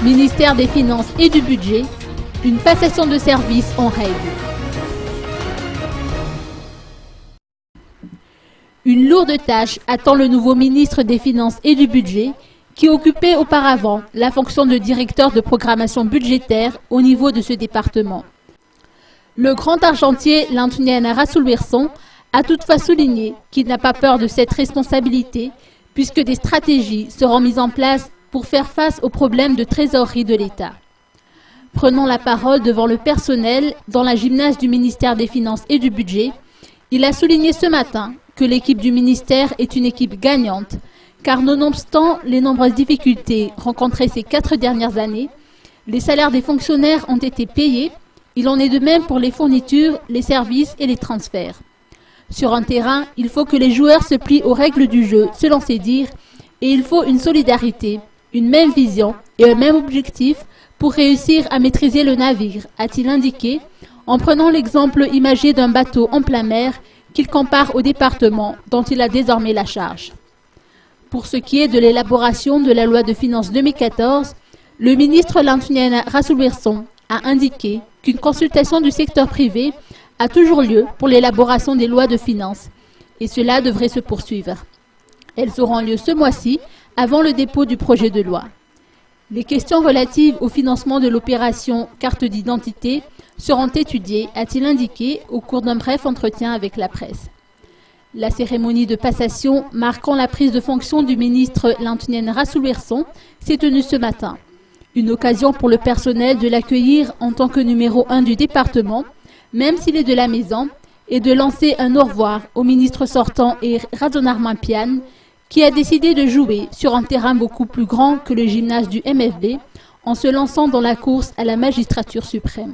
Ministère des Finances et du Budget, une passation de service en règle. Une lourde tâche attend le nouveau ministre des Finances et du Budget, qui occupait auparavant la fonction de directeur de programmation budgétaire au niveau de ce département. Le grand argentier Lantuniana Rassoul-Wilson a toutefois souligné qu'il n'a pas peur de cette responsabilité, puisque des stratégies seront mises en place pour faire face aux problèmes de trésorerie de l'État. Prenant la parole devant le personnel dans la gymnase du ministère des Finances et du Budget, il a souligné ce matin que l'équipe du ministère est une équipe gagnante, car nonobstant les nombreuses difficultés rencontrées ces 4 dernières années, les salaires des fonctionnaires ont été payés. Il en est de même pour les fournitures, les services et les transferts. Sur un terrain, il faut que les joueurs se plient aux règles du jeu, selon ses dires, et il faut une solidarité, une même vision et un même objectif pour réussir à maîtriser le navire, a-t-il indiqué, en prenant l'exemple imagé d'un bateau en plein mer qu'il compare au département dont il a désormais la charge. Pour ce qui est de l'élaboration de la loi de finances 2014, le ministre Lantuniana Rassoul-Wilson a indiqué qu'une consultation du secteur privé a toujours lieu pour l'élaboration des lois de finances, et cela devrait se poursuivre. Elles auront lieu ce mois-ci, avant le dépôt du projet de loi. Les questions relatives au financement de l'opération carte d'identité seront étudiées, a-t-il indiqué, au cours d'un bref entretien avec la presse. La cérémonie de passation marquant la prise de fonction du ministre Lantuniana Rassoul-Wilson s'est tenue ce matin. Une occasion pour le personnel de l'accueillir en tant que numéro 1 du département, même s'il est de la maison, et de lancer un au revoir au ministre sortant et Radonarman Pian, qui a décidé de jouer sur un terrain beaucoup plus grand que le gymnase du MFB en se lançant dans la course à la magistrature suprême.